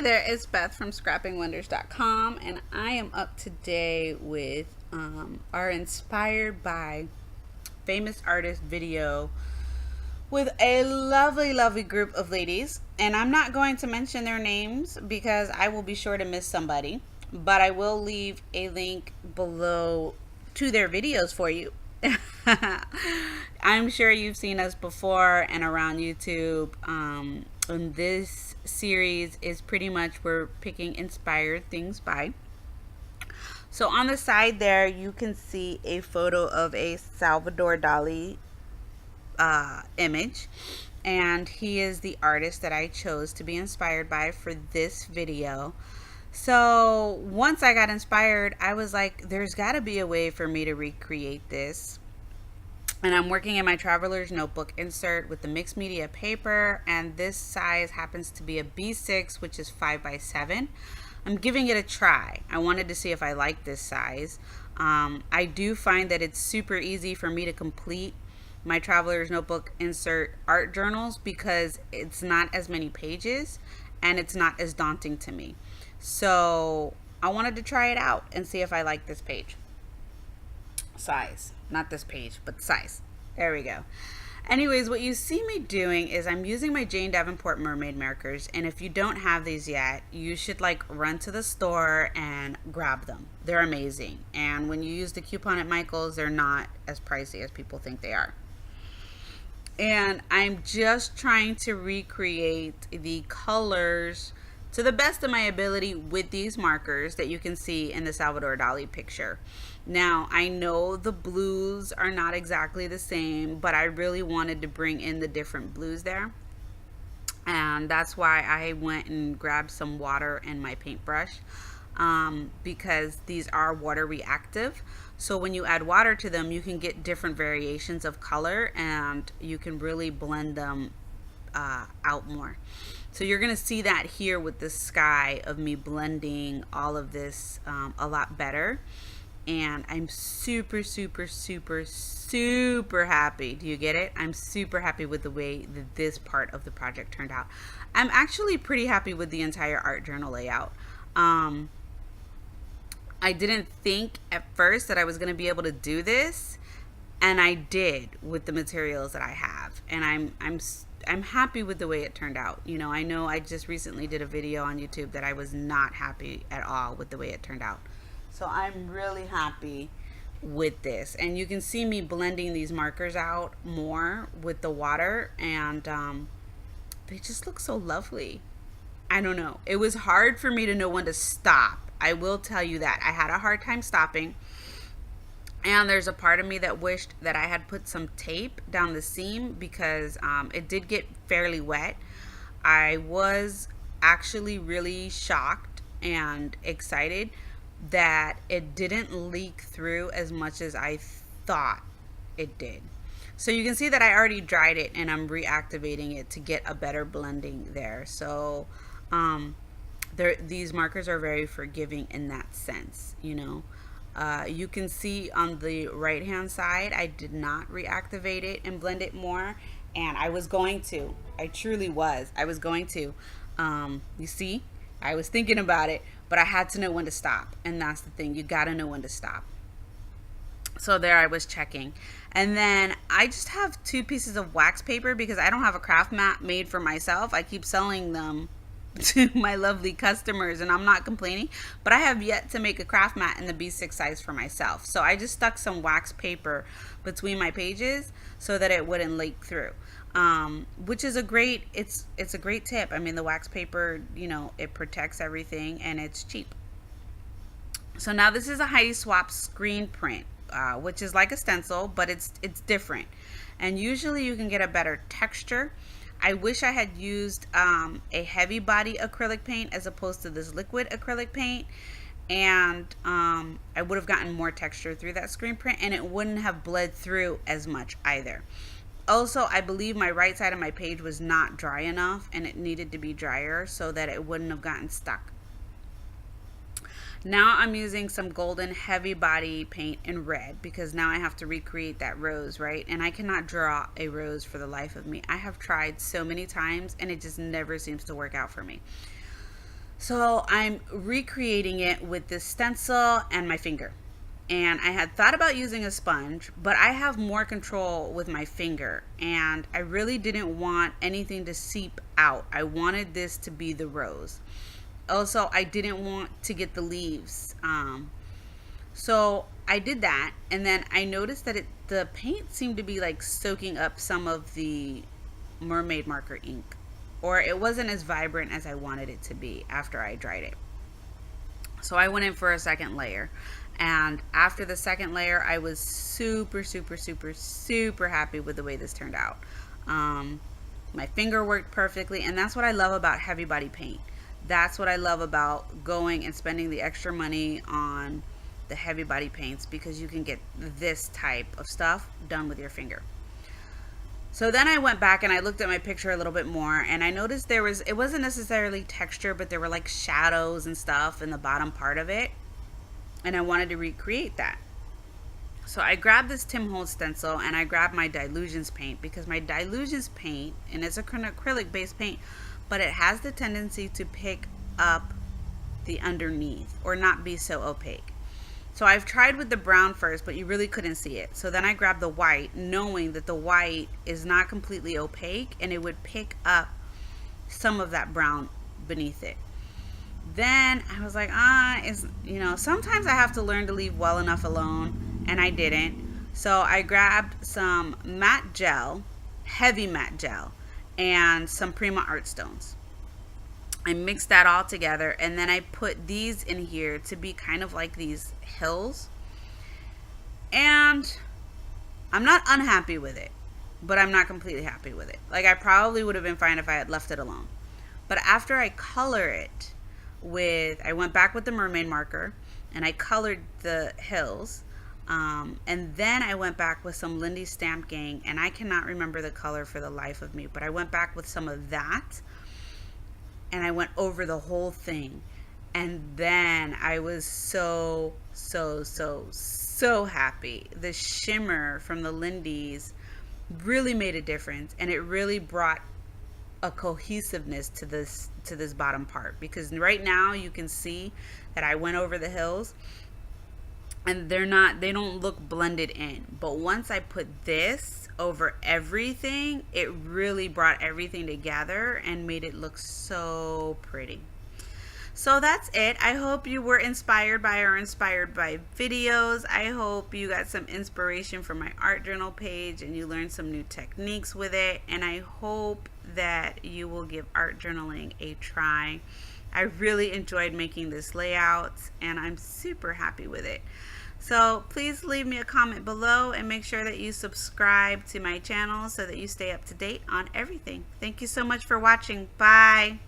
there, it's Beth from scrappingwonders.com, and I am up today with our Inspired by Famous Artist video with a lovely, lovely group of ladies. And I'm not going to mention their names because I will be sure to miss somebody, but I will leave a link below to their videos for you. I'm sure you've seen us before and around YouTube. And this series is pretty much we're picking inspired things by. So on the side there, you can see a photo of a Salvador Dali image, and he is the artist that I chose to be inspired by for this video. So once I got inspired, I was like, there's got to be a way for me to recreate this. And I'm working in my traveler's notebook insert with the mixed media paper, and this size happens to be a B6, which is 5x7. I'm giving it a try. I wanted to see if I like this size. I do find that it's super easy for me to complete my traveler's notebook insert art journals because it's not as many pages and it's not as daunting to me. So I wanted to try it out and see if I like this page. Size, not this page, but size. There we go. Anyways, what you see me doing is I'm using my Jane Davenport mermaid markers, and if you don't have these yet, you should like run to the store and grab them. They're amazing, and when you use the coupon at Michael's, they're not as pricey as people think they are. And I'm just trying to recreate the colors to the best of my ability with these markers that you can see in the Salvador Dali picture. Now, I know the blues are not exactly the same, but I really wanted to bring in the different blues there. And that's why I went and grabbed some water and my paintbrush, because these are water reactive. So when you add water to them, you can get different variations of color and you can really blend them out more. So you're gonna see that here with the sky of me blending all of this a lot better. And I'm super, super, super, super happy. Do you get it? I'm super happy with the way that this part of the project turned out. I'm actually pretty happy with the entire art journal layout. I didn't think at first that I was gonna be able to do this, and I did with the materials that I have. And I'm happy with the way it turned out. You know I just recently did a video on YouTube that I was not happy at all with the way it turned out. So I'm really happy with this. And you can see me blending these markers out more with the water, and they just look so lovely. I don't know. It was hard for me to know when to stop. I will tell you that. I had a hard time stopping. And there's a part of me that wished that I had put some tape down the seam because it did get fairly wet. I was actually really shocked and excited that it didn't leak through as much as I thought it did. So you can see that I already dried it and I'm reactivating it to get a better blending there. So these markers are very forgiving in that sense, you can see on the right hand side I did not reactivate it and blend it more, and I was going to. I truly was. I was going to. You see, I was thinking about it, but I had to know when to stop, and that's the thing. You gotta know when to stop. So there I was checking, and then I just have 2 pieces of wax paper because I don't have a craft mat made for myself. I keep selling them to my lovely customers and I'm not complaining, but I have yet to make a craft mat in the B6 size for myself. So I just stuck some wax paper between my pages so that it wouldn't leak through, which is a great tip. I mean, the wax paper, it protects everything and it's cheap. So now this is a Heidi Swap screen print, which is like a stencil, but it's different, and usually you can get a better texture. I wish I had used a heavy body acrylic paint as opposed to this liquid acrylic paint, and I would have gotten more texture through that screen print and it wouldn't have bled through as much either. Also, I believe my right side of my page was not dry enough and it needed to be drier so that it wouldn't have gotten stuck. Now I'm using some golden heavy body paint in red because now I have to recreate that rose, right? And I cannot draw a rose for the life of me. I have tried so many times and it just never seems to work out for me. So I'm recreating it with this stencil and my finger. And I had thought about using a sponge, but I have more control with my finger. And I really didn't want anything to seep out. I wanted this to be the rose. Also, I didn't want to get the leaves. So I did that. And then I noticed that the paint seemed to be like soaking up some of the mermaid marker ink, or it wasn't as vibrant as I wanted it to be after I dried it. So I went in for a second layer, and after the second layer I was super happy with the way this turned out. My finger worked perfectly, and that's what I love about heavy body paint. That's what I love about going and spending the extra money on the heavy body paints, because you can get this type of stuff done with your finger. So then I went back and I looked at my picture a little bit more, and I noticed it wasn't necessarily texture, but there were like shadows and stuff in the bottom part of it. And I wanted to recreate that. So I grabbed this Tim Holtz stencil and I grabbed my Dilutions paint, because my Dilutions paint, and it's an acrylic based paint, but it has the tendency to pick up the underneath or not be so opaque. So I've tried with the brown first, but you really couldn't see it. So then I grabbed the white, knowing that the white is not completely opaque and it would pick up some of that brown beneath it. Then I was like, sometimes I have to learn to leave well enough alone, and I didn't. So I grabbed some matte gel, heavy matte gel, and some Prima Art Stones. I mixed that all together, and then I put these in here to be kind of like these hills. And I'm not unhappy with it, but I'm not completely happy with it. Like, I probably would have been fine if I had left it alone. But after I color it I went back with the mermaid marker and I colored the hills. And then I went back with some Lindy Stamp Gang, and I cannot remember the color for the life of me, but I went back with some of that and I went over the whole thing. And then I was so happy. The shimmer from the Lindy's really made a difference, and it really brought a cohesiveness to this bottom part, because right now you can see that I went over the hills and they don't look blended in. But once I put this over everything, it really brought everything together and made it look so pretty. So that's it. I hope you were inspired by videos. I hope you got some inspiration from my art journal page and you learned some new techniques with it. And I hope that you will give art journaling a try. I really enjoyed making this layout and I'm super happy with it. So please leave me a comment below and make sure that you subscribe to my channel so that you stay up to date on everything. Thank you so much for watching. Bye.